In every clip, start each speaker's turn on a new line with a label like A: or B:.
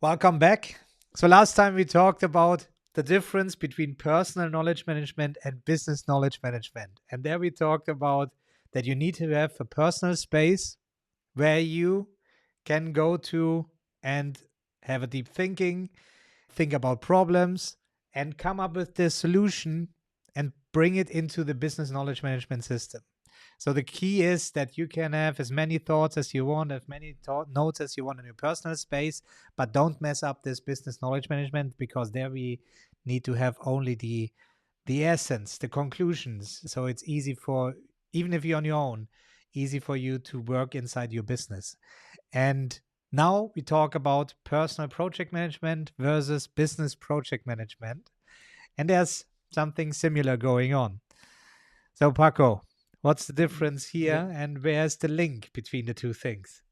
A: Welcome back. So last time we talked about the difference between personal knowledge management and business knowledge management. And there we talked about that you need to have a personal space where you can go to and have a deep thinking, think about problems, and come up with the solution and bring it into the business knowledge management system. So the key is that you can have as many thoughts as you want, as many notes as you want in your personal space, but don't mess up this business knowledge management, because there we need to have only the essence, the conclusions. So it's easy for, even if you're on your own, easy for you to work inside your business. And now we talk about personal project management versus business project management. And there's something similar going on. So, Paco, what's the difference
B: The,
A: here, and where's the link between the two things?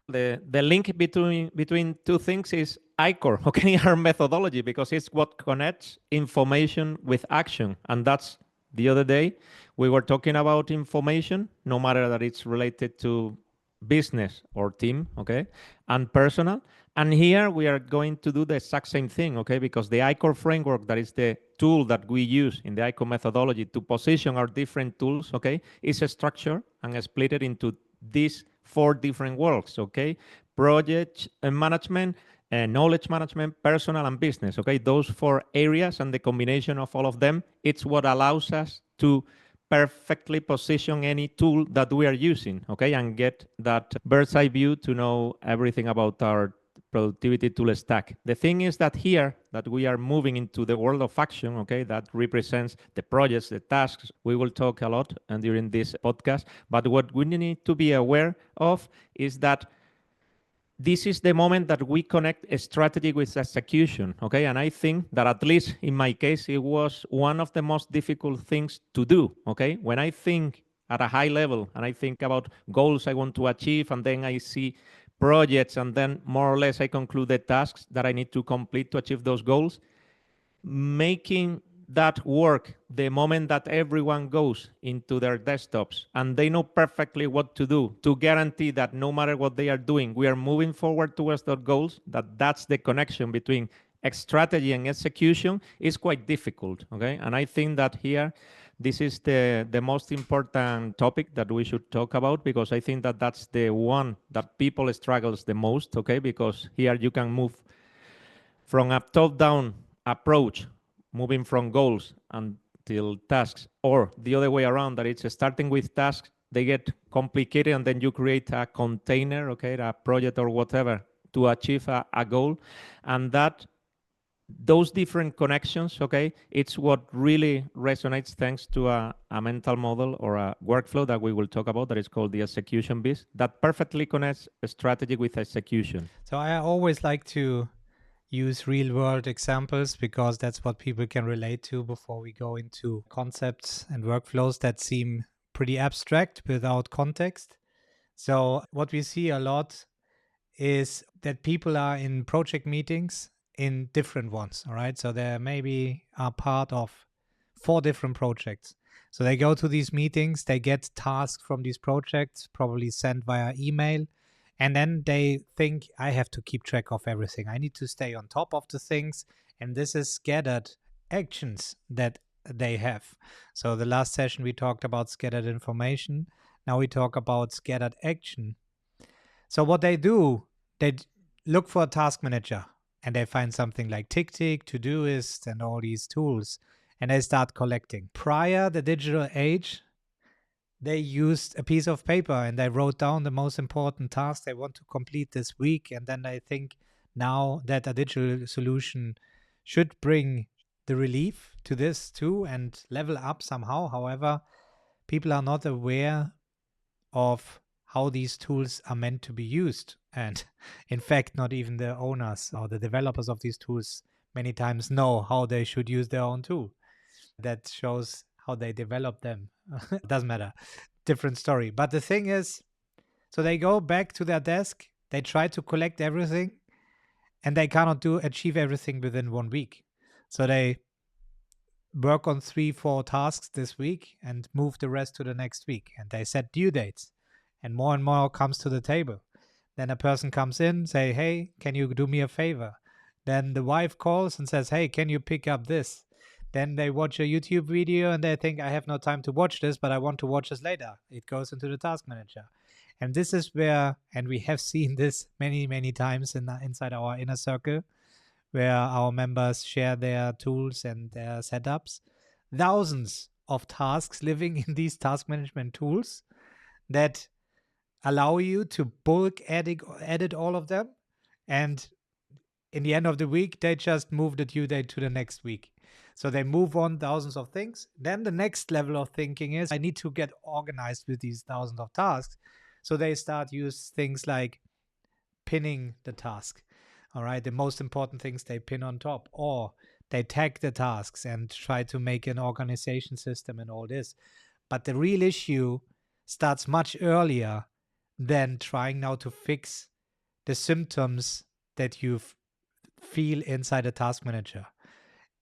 B: the link between two things is iCore, okay, our methodology, because it's what connects information with action. And that's the other day we were talking about information, no matter that it's related to business or team, okay, and personal. And here we are going to do the exact same thing, okay, because the iCore framework, that is the tool that we use in the iCore methodology to position our different tools, okay, is a structure and split it into these four different worlds, okay? Project management, knowledge management, personal, and business, okay? Those four areas and the combination of all of them, it's what allows us to perfectly position any tool that we are using, okay? And get that bird's eye view to know everything about our productivity tool stack. The thing is that here that we are moving into the world of action, okay, that represents the projects, the tasks. We will talk a lot and during this podcast, but what we need to be aware of is that this is the moment that we connect a strategy with execution, okay? And I think that at least in my case, it was one of the most difficult things to do, okay? When I think at a high level and I think about goals I want to achieve, and then I see projects, and then more or less I conclude the tasks that I need to complete to achieve those goals, making that work the moment that everyone goes into their desktops and they know perfectly what to do to guarantee that no matter what they are doing, we are moving forward towards those goals, that's the connection between strategy and execution is quite difficult, okay? And I think that here this is the most important topic that we should talk about, because I think that that's the one that people struggles the most, okay? Because here you can move from a top-down approach, moving from goals until tasks, or the other way around, that it's starting with tasks, they get complicated, and then you create a container, okay, a project or whatever, to achieve a goal. And that those different connections, okay, it's what really resonates thanks to a mental model or a workflow that we will talk about that is called the execution biz, that perfectly connects a strategy with execution.
A: So I always like to use real world examples, because that's what people can relate to before we go into concepts and workflows that seem pretty abstract without context. So what we see a lot is that people are in project meetings, in different ones. All right. So they maybe are part of 4 different projects. So they go to these meetings, they get tasks from these projects, probably sent via email. And then they think, I have to keep track of everything. I need to stay on top of the things. And this is scattered actions that they have. So the last session we talked about scattered information. Now we talk about scattered action. So what they do, they look for a task manager, and they find something like TickTick, ToDoist, and all these tools, and they start collecting. Prior the digital age, they used a piece of paper and they wrote down the most important task they want to complete this week, and then they think now that a digital solution should bring the relief to this too and level up somehow. However, people are not aware of how these tools are meant to be used. And in fact, not even the owners or the developers of these tools many times know how they should use their own tool. That shows how they develop them. Doesn't matter. Different story. But the thing is, so they go back to their desk, they try to collect everything, and they cannot achieve everything within 1 week. So they work on 3-4 tasks this week and move the rest to the next week, and they set due dates, and more comes to the table. Then a person comes in, say, hey, can you do me a favor? Then the wife calls and says, hey, can you pick up this? Then they watch a YouTube video and they think, I have no time to watch this, but I want to watch this later. It goes into the task manager. And this is where, and we have seen this many, many times inside our inner circle, where our members share their tools and their setups. Thousands of tasks living in these task management tools that allow you to bulk edit all of them. And in the end of the week, they just move the due date to the next week. So they move on thousands of things. Then the next level of thinking is, I need to get organized with these thousands of tasks. So they start use things like pinning the task. All right, the most important things they pin on top, or they tag the tasks and try to make an organization system and all this. But the real issue starts much earlier than trying now to fix the symptoms that you feel inside a task manager.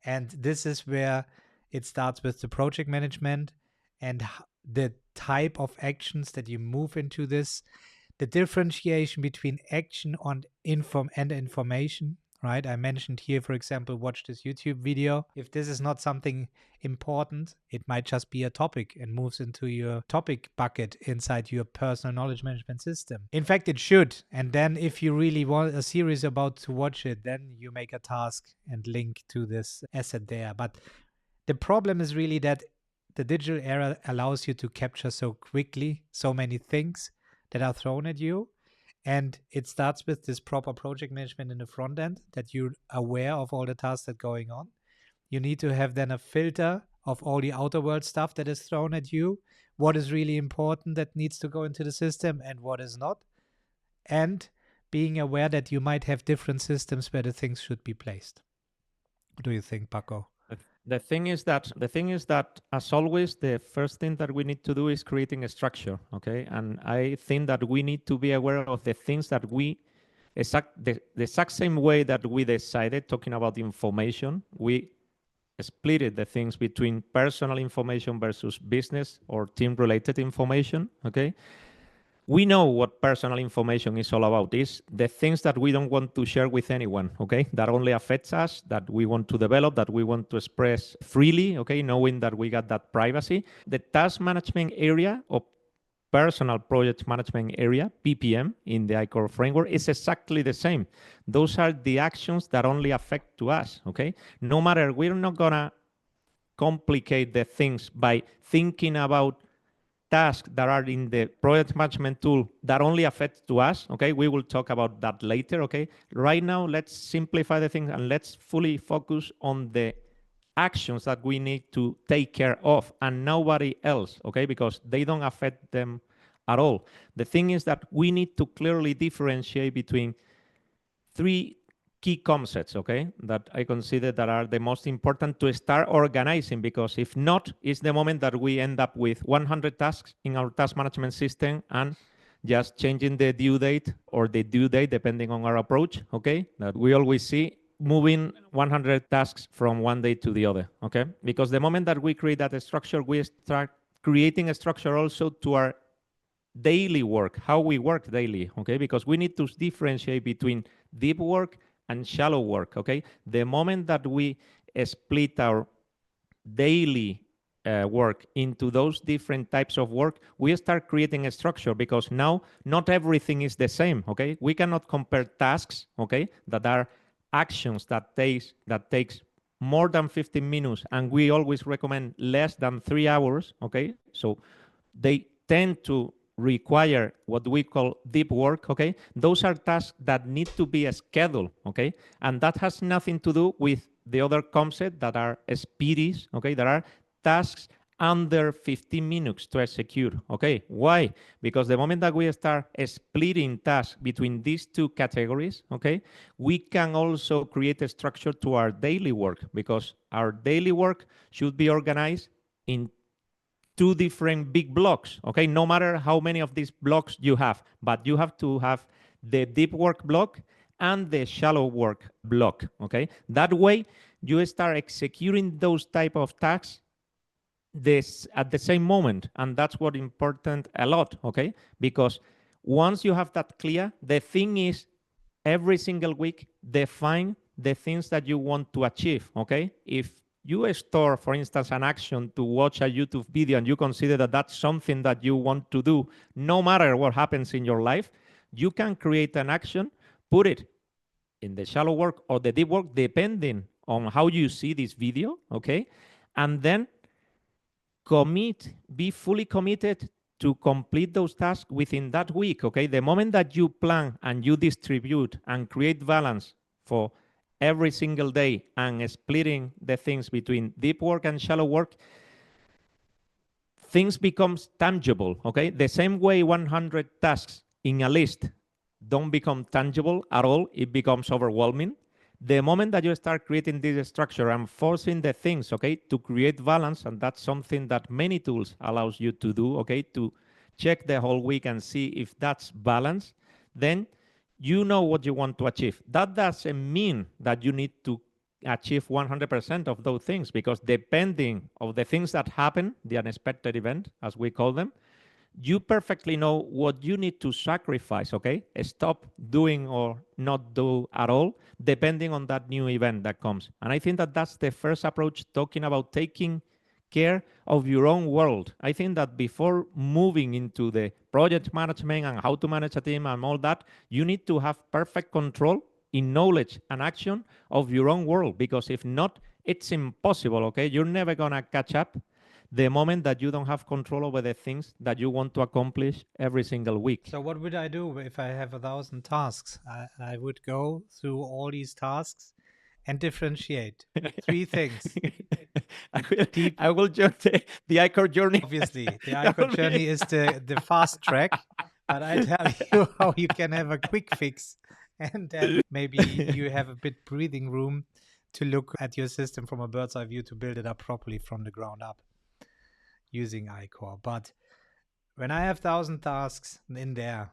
A: And this is where it starts with the project management and the type of actions that you move into this, the differentiation between action and information, right? I mentioned here, for example, watch this YouTube video. If this is not something important, it might just be a topic and moves into your topic bucket inside your personal knowledge management system. In fact, it should. And then if you really want a series about to watch it, then you make a task and link to this asset there. But the problem is really that the digital era allows you to capture so quickly so many things that are thrown at you. And it starts with this proper project management in the front end, that you're aware of all the tasks that are going on. You need to have then a filter of all the outer world stuff that is thrown at you, what is really important that needs to go into the system and what is not. And being aware that you might have different systems where the things should be placed. What do you think, Paco?
B: The thing is that as always, the first thing that we need to do is creating a structure, okay? And I think that we need to be aware of the things that the exact same way that we decided, talking about information, we splitted the things between personal information versus business or team-related information, okay? We know what personal information is all about. It's the things that we don't want to share with anyone, okay? That only affects us, that we want to develop, that we want to express freely, okay? Knowing that we got that privacy. The task management area or personal project management area, PPM, in the iCore framework is exactly the same. Those are the actions that only affect to us, okay? No matter, we're not gonna complicate the things by thinking about tasks that are in the project management tool that only affect to us, okay? We will talk about that later, okay? Right now, let's simplify the thing and let's fully focus on the actions that we need to take care of and nobody else, okay? Because they don't affect them at all. The thing is that we need to clearly differentiate between three key concepts, okay, that I consider that are the most important to start organizing, because if not, it's the moment that we end up with 100 tasks in our task management system and just changing the due date or the due date, depending on our approach, okay, that we always see moving 100 tasks from one day to the other, okay? Because the moment that we create that structure, we start creating a structure also to our daily work, how we work daily, okay? Because we need to differentiate between deep work and shallow work, okay? The moment that we split our daily work into those different types of work, we start creating a structure, because now not everything is the same, okay? We cannot compare tasks, okay, that are actions that takes more than 15 minutes, and we always recommend less than 3 hours, okay? So they tend to require what we call deep work, okay? Those are tasks that need to be scheduled, okay? And that has nothing to do with the other concept that are Speedies, okay? There are tasks under 15 minutes to execute, okay? Why? Because the moment that we start splitting tasks between these two categories, okay, we can also create a structure to our daily work, because our daily work should be organized in two different big blocks, okay? No matter how many of these blocks you have, but you have to have the deep work block and the shallow work block, okay? That way, you start executing those type of tasks at the same moment, and that's what important a lot, okay? Because Once you have that clear, the thing is every single week define the things that you want to achieve. Okay, if you store, for instance, an action to watch a YouTube video and you consider that that's something that you want to do no matter what happens in your life, you can create an action, put it in the shallow work or the deep work, depending on how you see this video. Okay, and then be fully committed to complete those tasks within that week. Okay, the moment that you plan and you distribute and create balance for every single day and splitting the things between deep work and shallow work, things becomes tangible. Okay, the same way 100 tasks in a list don't become tangible at all, it becomes overwhelming. The moment that you start creating this structure and forcing the things, okay, to create balance, and that's something that many tools allows you to do, okay, to check the whole week and see if that's balance, then you know what you want to achieve. That doesn't mean that you need to achieve 100% of those things, because depending of the things that happen, the unexpected event, as we call them, you perfectly know what you need to sacrifice, okay? Stop doing or not do at all, depending on that new event that comes. And I think that that's the first approach, talking about taking care of your own world. I think that before moving into the project management and how to manage a team and all that, you need to have perfect control in knowledge and action of your own world, because if not, it's impossible, okay? You're never gonna catch up the moment that you don't have control over the things that you want to accomplish every single week.
A: So what would I do if I have 1,000 tasks? I would go through all these tasks and differentiate 3 things.
B: I will join the iCore journey.
A: Obviously, the iCore journey is the fast track, but I tell you how you can have a quick fix, and then maybe you have a bit breathing room to look at your system from a bird's eye view to build it up properly from the ground up using iCore. But when I have 1,000 tasks in there,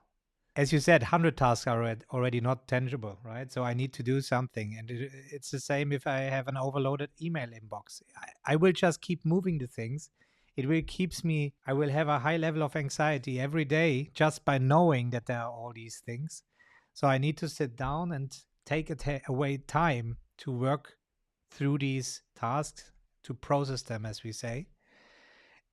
A: as you said, 100 tasks are already not tangible, right? So I need to do something. And it's the same if I have an overloaded email inbox. I will just keep moving the things. It will keeps me, I will have a high level of anxiety every day just by knowing that there are all these things. So I need to sit down and take away time to work through these tasks, to process them, as we say,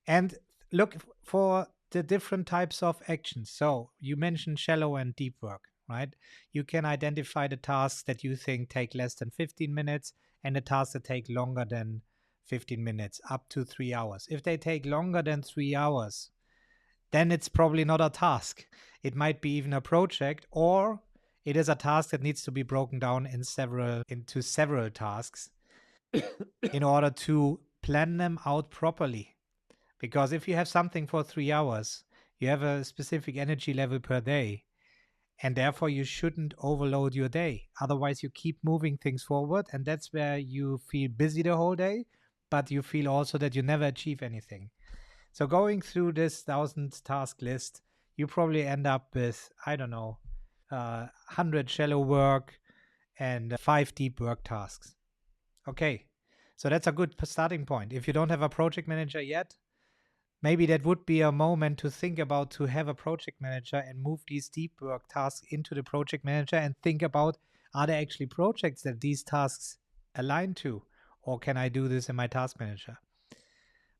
A: and look for the different types of actions. So you mentioned shallow and deep work, right? You can identify the tasks that you think take less than 15 minutes and the tasks that take longer than 15 minutes, up to 3 hours. If they take longer than 3 hours, then it's probably not a task. It might be even a project, or it is a task that needs to be broken down into several tasks in order to plan them out properly. Because if you have something for 3 hours, you have a specific energy level per day, and therefore you shouldn't overload your day. Otherwise, you keep moving things forward, and that's where you feel busy the whole day, but you feel also that you never achieve anything. So going through this 1,000 task list, you probably end up with, I don't know, 100 shallow work and 5 deep work tasks. Okay, so that's a good starting point. If you don't have a project manager yet, maybe that would be a moment to think about to have a project manager and move these deep work tasks into the project manager and think about, are there actually projects that these tasks align to, or can I do this in my task manager?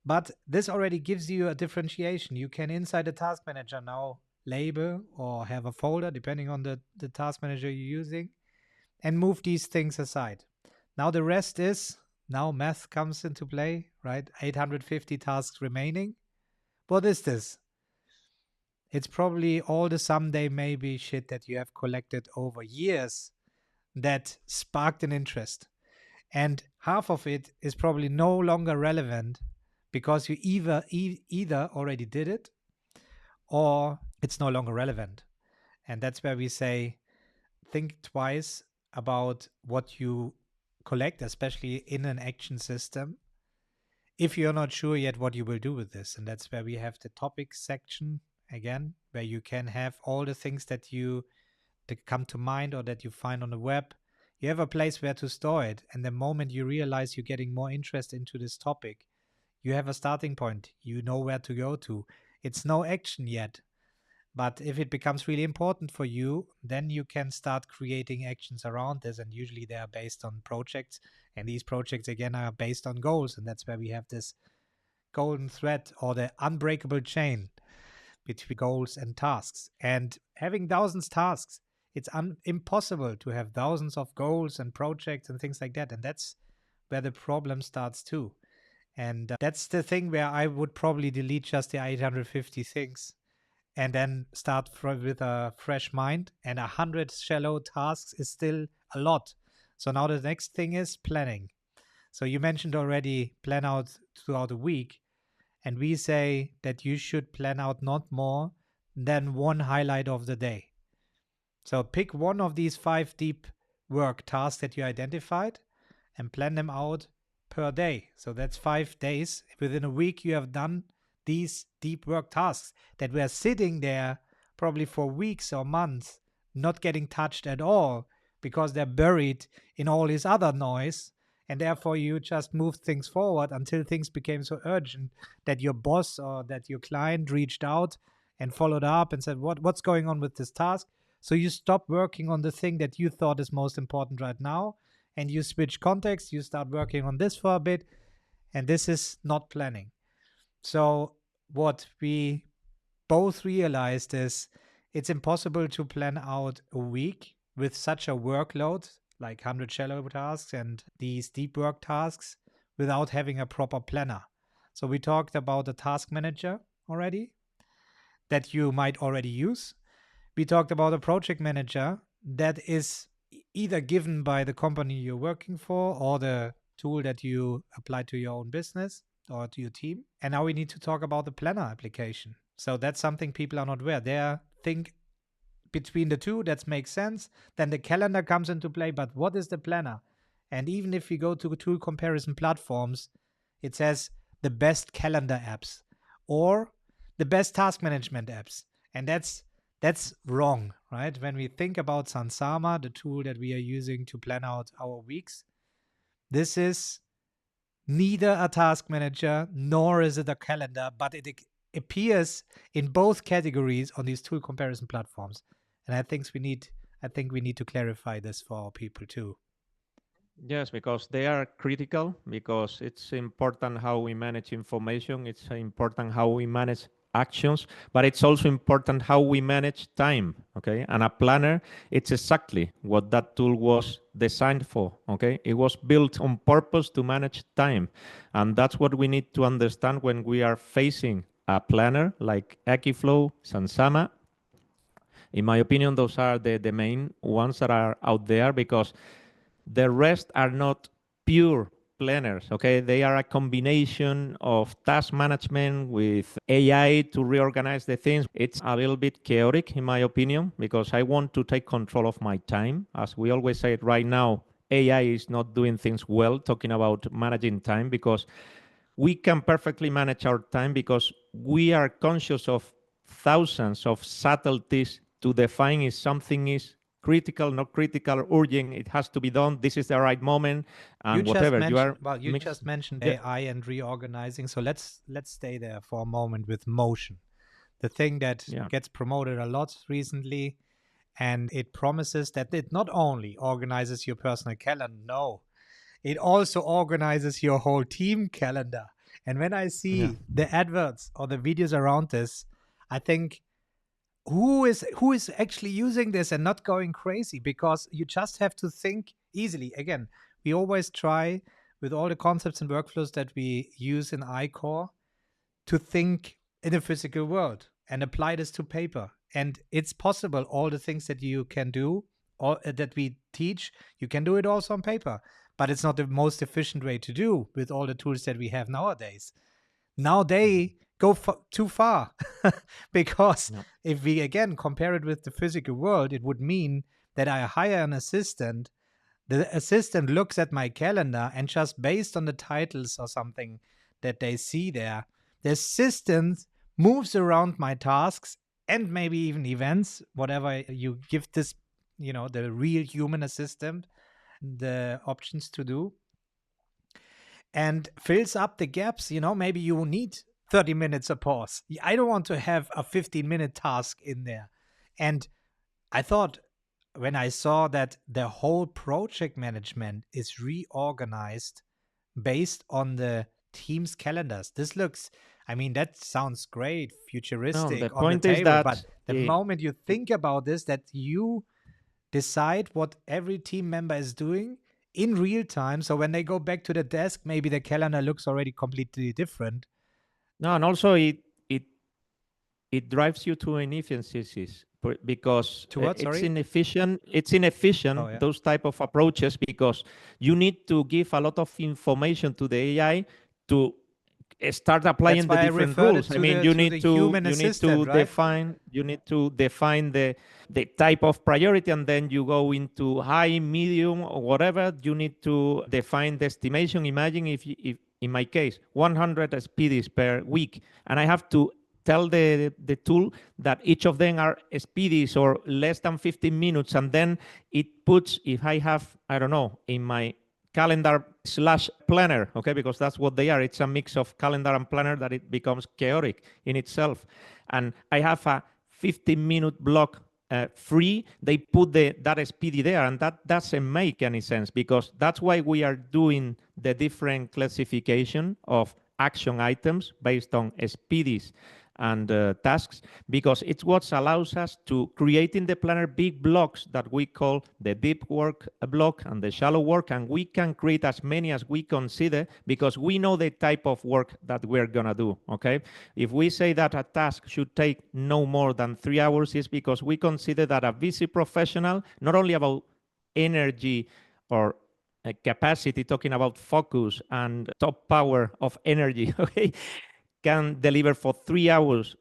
A: But this already gives you a differentiation. You can, inside the task manager now, label or have a folder, depending on the task manager you're using, and move these things aside. Now the rest is, now math comes into play, right? 850 tasks remaining. What is this? It's probably all the someday maybe shit that you have collected over years that sparked an interest. And half of it is probably no longer relevant because you either already did it or it's no longer relevant. And that's where we say, think twice about what you collect, especially in an action system, if you're not sure yet what you will do with this. And that's where we have the topics section again, where you can have all the things that come to mind or that you find on the web. You have a place where to store it. And the moment you realize you're getting more interest into this topic, you have a starting point. You know where to go to. It's no action yet, But if it becomes really important for you, then you can start creating actions around this. And usually they are based on projects. And these projects, again, are based on goals. And that's where we have this golden thread or the unbreakable chain between goals and tasks. And having thousands of tasks, it's impossible to have thousands of goals and projects and things like that. And that's where the problem starts too. And that's the thing where I would probably delete just the 850 things and then start with a fresh mind. And 100 shallow tasks is still a lot. So now the next thing is planning. So you mentioned already plan out throughout a week. And we say that you should plan out not more than one highlight of the day. So pick one of these 5 deep work tasks that you identified and plan them out per day. So that's 5 days. Within a week, you have done these deep work tasks that were sitting there probably for weeks or months, not getting touched at all because they're buried in all this other noise. And therefore, you just moved things forward until things became so urgent that your boss or that your client reached out and followed up and said, what's going on with this task? So you stop working on the thing that you thought is most important right now, and you switch context, you start working on this for a bit, and this is not planning. So what we both realized is it's impossible to plan out a week with such a workload, like 100 shallow tasks and these deep work tasks, without having a proper planner. So we talked about a task manager already that you might already use. We talked about a project manager that is either given by the company you're working for or the tool that you apply to your own business or to your team. And now we need to talk about the planner application. So that's something people are not aware. They think between the two, that makes sense. Then the calendar comes into play, but what is the planner? And even if we go to tool comparison platforms, it says the best calendar apps or the best task management apps. And that's wrong, right? When we think about Sunsama, the tool that we are using to plan out our weeks, this is neither a task manager nor is it a calendar, but it appears in both categories on these tool comparison platforms. And I think we need to clarify this for our people too.
B: Yes, because they are critical, because it's important how we manage information, it's important how we manage actions, but it's also important how we manage time, okay? And a planner, it's exactly what that tool was designed for, okay? It was built on purpose to manage time. And that's what we need to understand when we are facing a planner like Ekiflow, Sunsama. In my opinion, those are the main ones that are out there, because the rest are not pure planners, okay? They are a combination of task management with AI to reorganize the things. It's a little bit chaotic, in my opinion, because I want to take control of my time. As we always say right now, AI is not doing things well, talking about managing time, because we can perfectly manage our time because we are conscious of thousands of subtleties to define if something is critical, not critical, urgent, it has to be done, this is the right moment, and whatever.
A: You just mentioned AI and reorganizing. So let's stay there for a moment with motion. The thing that gets promoted a lot recently, and it promises that it not only organizes your personal calendar, no, it also organizes your whole team calendar. And when I see the adverts or the videos around this, I think, who is actually using this and not going crazy? Because you just have to think easily. Again, we always try with all the concepts and workflows that we use in iCore to think in a physical world and apply this to paper. And it's possible. All the things that you can do or that we teach, you can do it also on paper, but it's not the most efficient way to do with all the tools that we have nowadays. Now they go too far because if we again compare it with the physical world, it would mean that I hire an assistant. The assistant looks at my calendar and just based on the titles or something that they see there, the assistant moves around my tasks and maybe even events, whatever you give this, the real human assistant the options to do, and fills up the gaps. Maybe you need 30 minutes a pause. I don't want to have a 15-minute task in there. And I thought when I saw that the whole project management is reorganized based on the team's calendars, this looks, I mean, that sounds great,
B: No, the
A: futuristic on the
B: point is
A: table.
B: that
A: But the moment you think about this, that you decide what every team member is doing in real time. So when they go back to the desk, maybe the calendar looks already completely different.
B: no, and also it drives you to inefficiencies because
A: To what?
B: it's
A: Sorry.
B: inefficient. It's inefficient,
A: Oh, yeah.
B: those type of approaches, because you need to give a lot of information to the AI to start applying
A: That's
B: the
A: why I
B: different
A: referred it
B: rules. I
A: to
B: mean,
A: the human assistant, right?
B: you need to define the type of priority, and then you go into high, medium, or whatever. You need to define the estimation. Imagine if in my case 100 speedies per week, and I have to tell the tool that each of them are speedies or less than 15 minutes, and then it puts, if I have, I don't know, in my calendar slash planner, okay, because that's what they are. It's a mix of calendar and planner that it becomes chaotic in itself. And I have a 15-minute block free. They put that speedy there, and that doesn't make any sense, because that's why we are doing the different classification of action items based on speedies and tasks, because it's what allows us to create in the planner big blocks that we call the deep work block and the shallow work, and we can create as many as we consider, because we know the type of work that we're gonna do, okay? If we say that a task should take no more than 3 hours, it's because we consider that a busy professional, not only about energy or capacity, talking about focus and top power of energy, okay, can deliver for 3 hours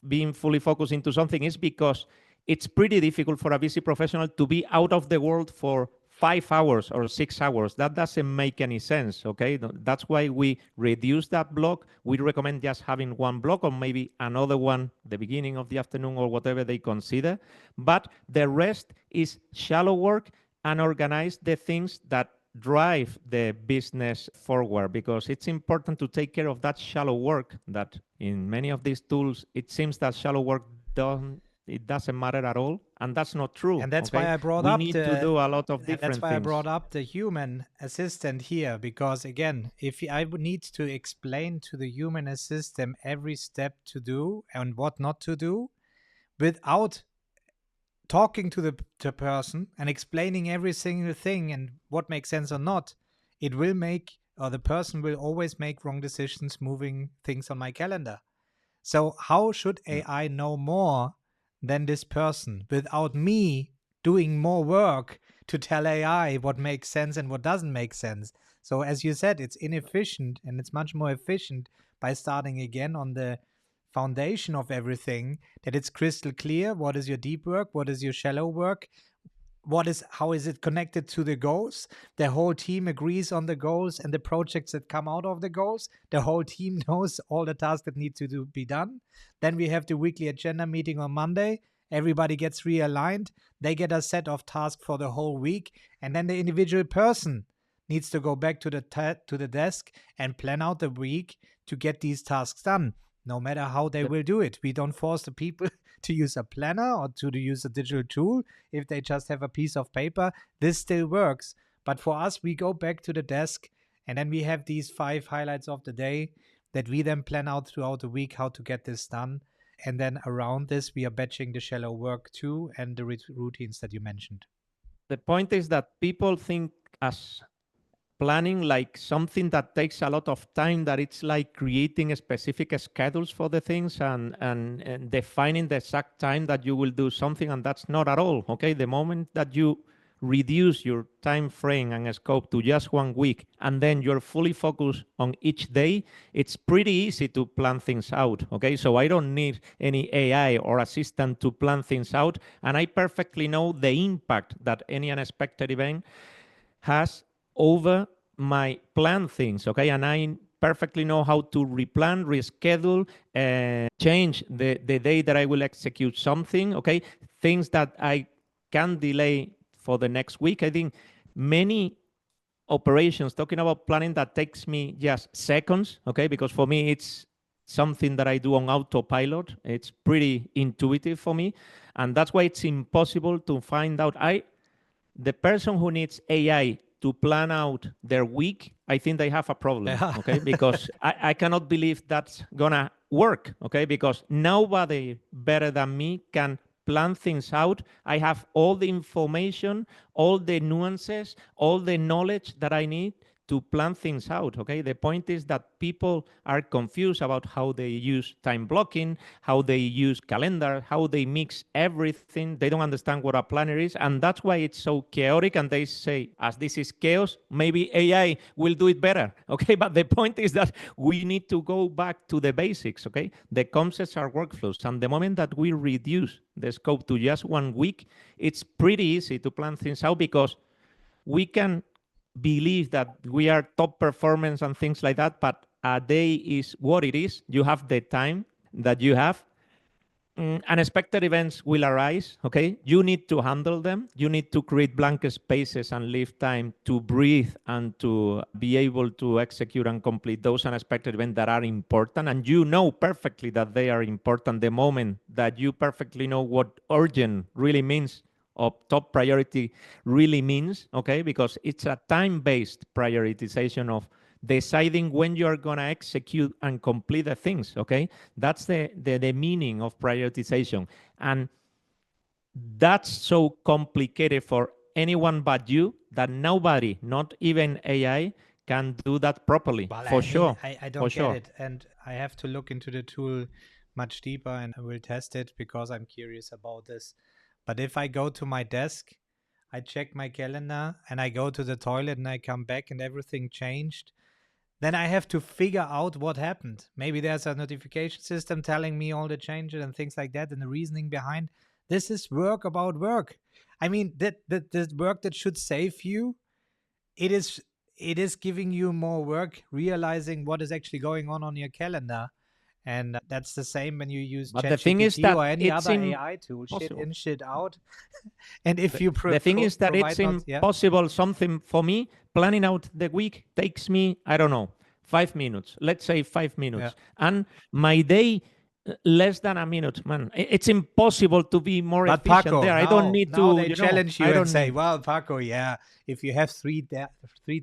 B: being fully focused into something, is because it's pretty difficult for a busy professional to be out of the world for 5 hours or 6 hours. That doesn't make any sense, okay? That's why we reduce that block. We recommend just having one block, or maybe another one the beginning of the afternoon, or whatever they consider. But the rest is shallow work, and organize the things that drive the business forward, because it's important to take care of that shallow work that in many of these tools, it seems that shallow work doesn't matter at all, and that's not true.
A: And that's
B: okay?
A: why I brought
B: We
A: up
B: need to do a lot of different things.
A: the human assistant here, because again, if I would need to explain to the human assistant every step to do and what not to do without talking to the person and explaining every single thing and what makes sense or not, it will make, or the person will always make wrong decisions moving things on my calendar. So how should AI know more than this person without me doing more work to tell AI what makes sense and what doesn't make sense? So as you said, it's inefficient, and it's much more efficient by starting again on the foundation of everything, that it's crystal clear what is your deep work, what is your shallow work, how is it connected to the goals. The whole team agrees on the goals and the projects that come out of the goals. The whole team knows all the tasks that need to be done. Then we have the weekly agenda meeting on Monday. Everybody gets realigned. They get a set of tasks for the whole week, and then the individual person needs to go back to the desk and plan out the week to get these tasks done, no matter how they will do it. We don't force the people to use a planner or to use a digital tool. If they just have a piece of paper, this still works. But for us, we go back to the desk, and then we have these 5 highlights of the day that we then plan out throughout the week how to get this done. And then around this, we are batching the shallow work too, and the routines that you mentioned.
B: The point is that people think as planning like something that takes a lot of time, that it's like creating specific schedules for the things, and defining the exact time that you will do something, and that's not at all, okay? The moment that you reduce your time frame and scope to just 1 week, and then you're fully focused on each day, it's pretty easy to plan things out, okay? So I don't need any AI or assistant to plan things out, and I perfectly know the impact that any unexpected event has over my planned things, okay? And I perfectly know how to replan, reschedule, and change the day that I will execute something, okay? Things that I can delay for the next week. I think many operations, talking about planning, that takes me just seconds, okay? Because for me, it's something that I do on autopilot. It's pretty intuitive for me. And that's why it's impossible to find out. The person who needs AI to plan out their week, I think they have a problem,
A: Yeah.
B: okay? Because I cannot believe that's gonna work, okay? Because nobody better than me can plan things out. I have all the information, all the nuances, all the knowledge that I need to plan things out, okay? The point is that people are confused about how they use time blocking, how they use calendar, how they mix everything. They don't understand what a planner is, and that's why it's so chaotic, and they say, as this is chaos, maybe AI will do it better, okay? But the point is that we need to go back to the basics, okay? The concepts are workflows, and the moment that we reduce the scope to just 1 week, it's pretty easy to plan things out because we can believe that we are top performance and things like that, but a day is what it is. You have the time that you have. Unexpected events will arise, okay? You need to handle them. You need to create blank spaces and leave time to breathe and to be able to execute and complete those unexpected events that are important. And you know perfectly that they are important the moment that you perfectly know what urgent really means or top priority really means, okay? Because it's a time-based prioritization of deciding when you're going to execute and complete the things, okay? That's the meaning of prioritization. And that's so complicated for anyone but you that nobody, not even AI, can do that properly.
A: Well,
B: For sure.
A: I don't get it. And I have to look into the tool much deeper and I will test it because I'm curious about this. But if I go to my desk, I check my calendar and I go to the toilet and I come back and everything changed, then I have to figure out what happened. Maybe there's a notification system telling me all the changes and things like that and the reasoning behind. This is work about work. I mean, that work that should save you, it is giving you more work realizing what is actually going on your calendar. And that's the same when you use
B: But the thing is
A: ChatGPT
B: that
A: or any
B: it's
A: other AI tool, shit
B: impossible.
A: in, shit out. And if you
B: The thing is that it's
A: provide not, yeah.
B: impossible. Something for me, planning out the week takes me, I don't know, 5 minutes. Let's say 5 minutes.
A: Yeah.
B: And my day, less than a minute, man. It's impossible to be more
A: But
B: efficient
A: Paco,
B: there. I don't need
A: now
B: to,
A: they challenge you
B: I
A: and
B: don't
A: say,
B: need.
A: "Well, Paco, yeah, if you have three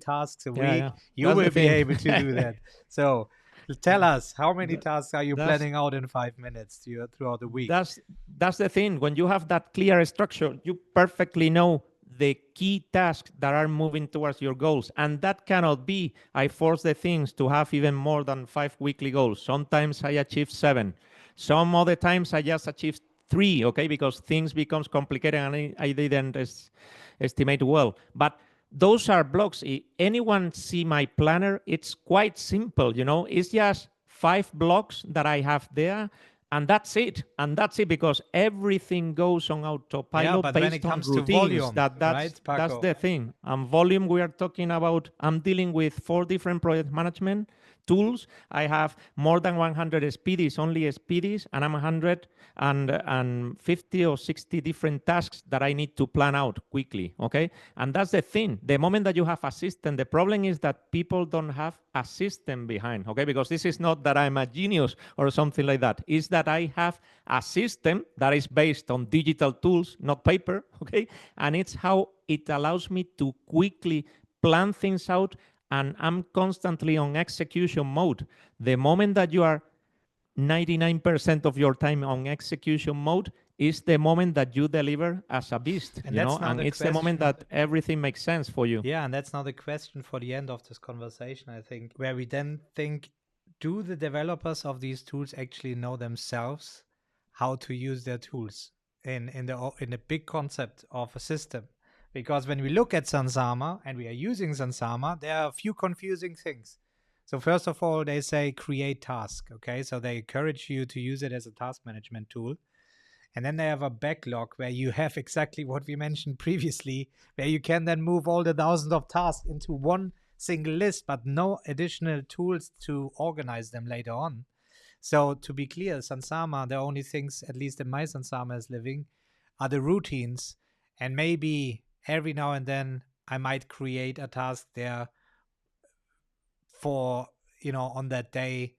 A: tasks a
B: Yeah,
A: week,
B: yeah.
A: you
B: That's
A: will
B: the
A: be
B: thing.
A: able to do that." So, tell us, how many
B: Th-
A: tasks are you
B: That's
A: planning out in 5 minutes throughout the week?
B: that's the thing. When you have that clear structure, you perfectly know the key tasks that are moving towards your goals. And that cannot be, I force the things to have even more than 5 weekly goals. Sometimes I achieve 7. Some other times I just achieve 3, okay, because things becomes complicated and I didn't estimate well. But those are blocks. Anyone see my planner? It's quite simple, It's just 5 blocks that I have there, and that's it. And that's it because everything goes on
A: Yeah,
B: autopilot
A: but when it
B: based on
A: comes to
B: routines.
A: volume,
B: That's
A: right,
B: that's
A: Paco?
B: the thing. And volume, we are talking about. I'm dealing with 4 different project management tools. I have more than 100 Speedies, only Speedies, and I'm 150 or 60 different tasks that I need to plan out quickly. Okay, and that's the thing. The moment that you have a system, the problem is that people don't have a system behind. Okay, because this is not that I'm a genius or something like that. It's that I have a system that is based on digital tools, not paper. Okay, and it's how it allows me to quickly plan things out, and I'm constantly on execution mode. The moment that you are 99% of your time on execution mode is the moment that you deliver as a beast,
A: And that's now
B: and
A: the
B: it's the moment
A: question.
B: that everything makes sense for you.
A: Yeah, and that's now the question for the end of this conversation, I think, where we then think, do the developers of these tools actually know themselves how to use their tools in the big concept of a system? Because when we look at Sunsama and we are using Sunsama, there are a few confusing things. So first of all, they say create task, okay? So they encourage you to use it as a task management tool. And then they have a backlog where you have exactly what we mentioned previously, where you can then move all the thousands of tasks into one single list, but no additional tools to organize them later on. So to be clear, Sunsama, the only things, at least in my Sunsama is living, are the routines. And maybe every now and then I might create a task there for, on that day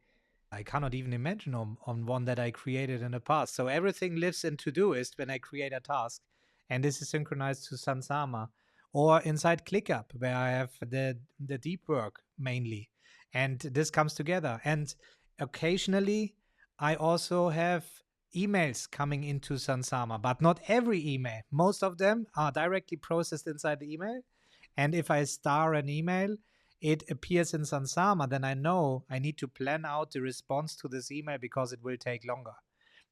A: I cannot even imagine on one that I created in the past. So everything lives in ToDoist when I create a task, and this is synchronized to Sunsama or inside ClickUp where I have the deep work mainly, and this comes together. And occasionally, I also have emails coming into Sunsama, but not every email. Most of them are directly processed inside the email, and if I star an email, it appears in Sunsama, then I know I need to plan out the response to this email because it will take longer.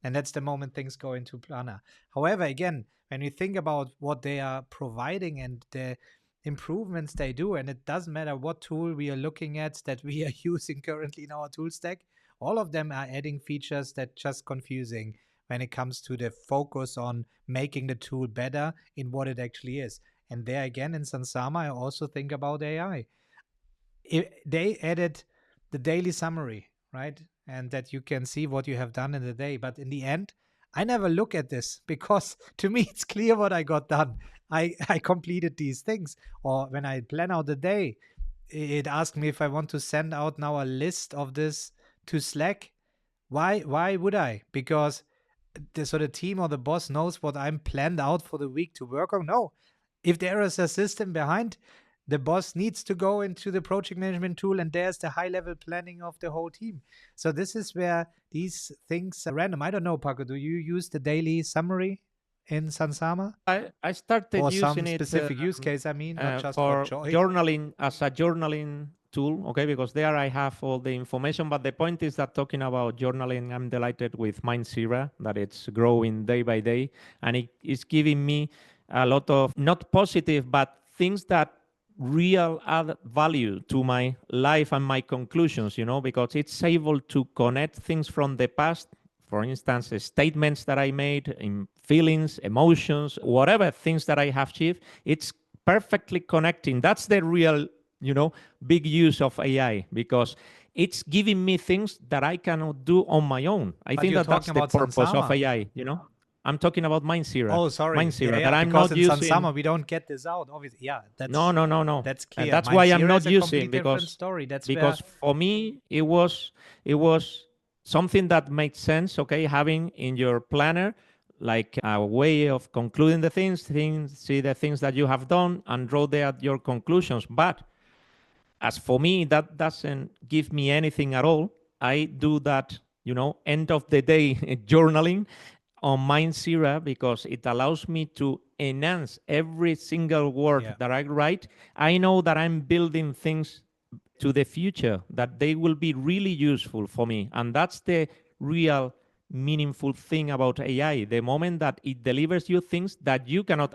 A: And that's the moment things go into Planner. However, again, when you think about what they are providing and the improvements they do, and it doesn't matter what tool we are looking at that we are using currently in our tool stack, all of them are adding features that just confusing when it comes to the focus on making the tool better in what it actually is. And there again in Sunsama, I also think about AI. They added the daily summary, right? And that you can see what you have done in the day. But in the end, I never look at this because to me, it's clear what I got done. I completed these things. Or when I plan out the day, it asked me if I want to send out now a list of this to Slack. Why would I? Because the team or the boss knows what I'm planned out for the week to work on. No, if there is a system behind, the boss needs to go into the project management tool, and there's the high level planning of the whole team. So this is where these things are random. I don't know, Paco, do you use the daily summary in Sunsama
B: I started
A: or
B: using
A: some
B: it
A: specific use case? I mean, not just for
B: for
A: joy.
B: journaling, as a journaling tool, okay, because there I have all the information. But the point is that talking about journaling, I'm delighted with Mindsira, that it's growing day by day, and it is giving me a lot of not positive, but things that real add value to my life and my conclusions, because it's able to connect things from the past, for instance, statements that I made, in feelings, emotions, whatever things that I have achieved. It's perfectly connecting. That's the real, big use of AI, because it's giving me things that I cannot do on my own. I
A: But
B: think
A: you're
B: that that's
A: talking
B: the
A: about
B: purpose of
A: Sunsama.
B: AI. I'm talking about Mindsira.
A: Oh, sorry.
B: Mindsira that
A: Yeah,
B: I'm
A: because
B: not
A: in
B: using.
A: Sunsama we don't get this out. Obviously, yeah,
B: No, no, no, no.
A: that's
B: And
A: clear.
B: that's why I'm
A: Mindsira
B: not
A: is a
B: using,
A: complete different
B: because
A: story. That's where
B: because for me it was something that made sense. Okay, having in your planner like a way of concluding the things, see the things that you have done, and draw there your conclusions. But as for me, that doesn't give me anything at all. I do that, end of the day journaling on Mindsira, because it allows me to enhance every single word
A: yeah.
B: that I write. I know that I'm building things to the future, that they will be really useful for me. And that's the real meaningful thing about AI. The moment that it delivers you things that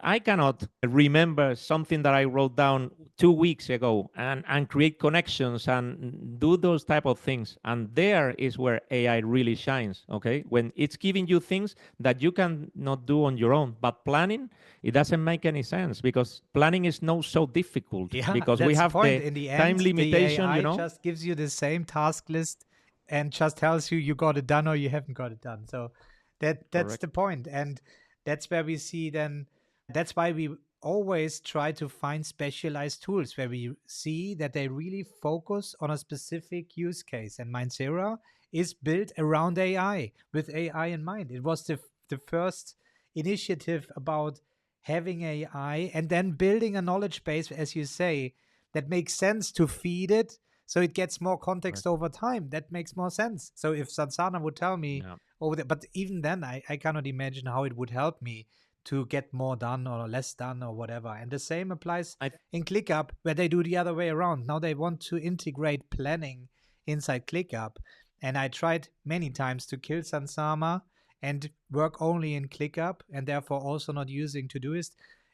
B: I cannot remember something that I wrote down 2 weeks ago, and create connections and do those type of things. And there is where AI really shines. Okay. When it's giving you things that you cannot do on your own, but planning, it doesn't make any sense, because planning is not so difficult,
A: Yeah,
B: because we
A: that's the
B: have
A: point.
B: the
A: In the
B: time
A: end, the
B: limitation,
A: AI just gives you the same task list and just tells you you got it done or you haven't got it done. So that's
B: Correct.
A: the point. And that's where we see then that's why we always try to find specialized tools where we see that they really focus on a specific use case. And Mindsera is built around AI with AI in mind. It was the first initiative about having AI and then building a knowledge base, as you say, that makes sense to feed it so it gets more context
B: Correct.
A: over time. That makes more sense. So if Sansana would tell me
B: Yeah.
A: over there, but even then, I cannot imagine how it would help me to get more done or less done or whatever. And the same applies
B: I
A: in ClickUp, where they do the other way around. Now they want to integrate planning inside ClickUp. And I tried many times to kill Sansama and work only in ClickUp and therefore also not using Todoist.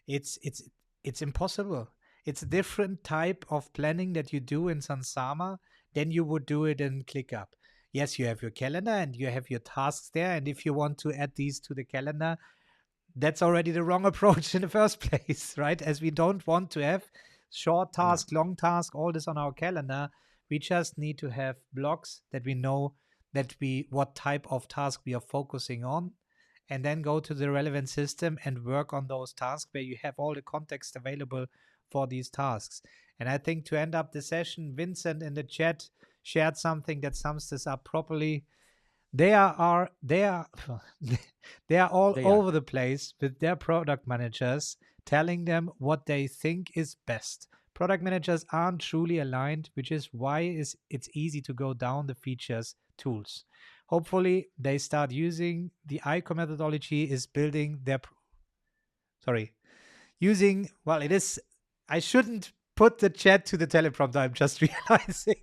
A: It's impossible. It's a different type of planning that you do in Sunsama than you would do it in ClickUp. Yes, you have your calendar and you have your tasks there. And if you want to add these to the calendar, that's already the wrong approach in the first place, right? As we don't want to have short
B: Yeah.
A: task, long task, all this on our calendar. We just need to have blocks that we know that we what type of task we are focusing on, and then go to the relevant system and work on those tasks where you have all the context available for these tasks. And I think to end up the session, Vincent in the chat shared something that sums this up properly. They are they are they are all
B: They are.
A: over the place with their product managers telling them what they think is best. Product managers aren't truly aligned, which is why it's easy to go down the features tools. Hopefully they start using the iCore methodology is building their sorry using well it is I shouldn't put the chat to the teleprompter, I'm just realizing.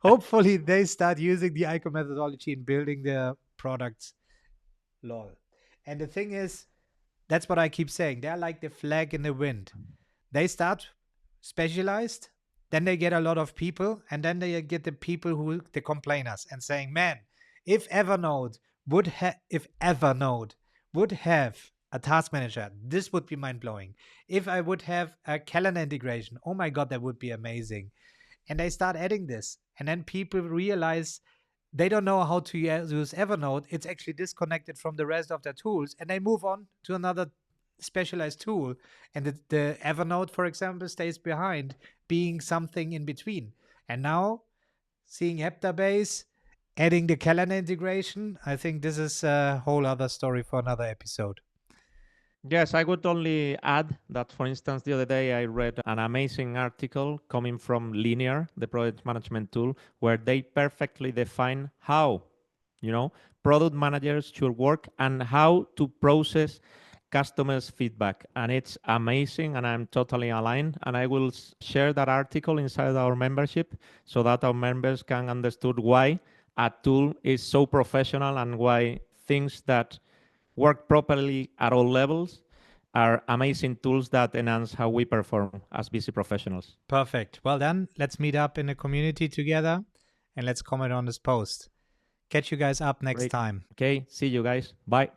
A: Hopefully they start using the iCore methodology in building their products. Lol. And the thing is, that's what I keep saying. They're like the flag in the wind. They start specialized, then they get a lot of people, and then they get the people who the complainers and saying, "Man, if Evernote would have a task manager, this would be mind blowing. If I would have a calendar integration, oh my god, that would be amazing." And they start adding this, and then people realize they don't know how to use Evernote. It's actually disconnected from the rest of their tools, and they move on to another specialized tool. And the Evernote, for example, stays behind, being something in between. And now, seeing Heptabase, adding the calendar integration, I think this is a whole other story for another episode.
B: Yes, I would only add that, for instance, the other day I read an amazing article coming from Linear, the project management tool, where they perfectly define how, product managers should work and how to process customers' feedback. And it's amazing, and I'm totally aligned. And I will share that article inside our membership so that our members can understand why a tool is so professional and why things that work properly at all levels are amazing tools that enhance how we perform as busy professionals.
A: Perfect. Well, then let's meet up in the community together and let's comment on this post. Catch you guys up next
B: Great.
A: time.
B: Okay, see you guys. Bye.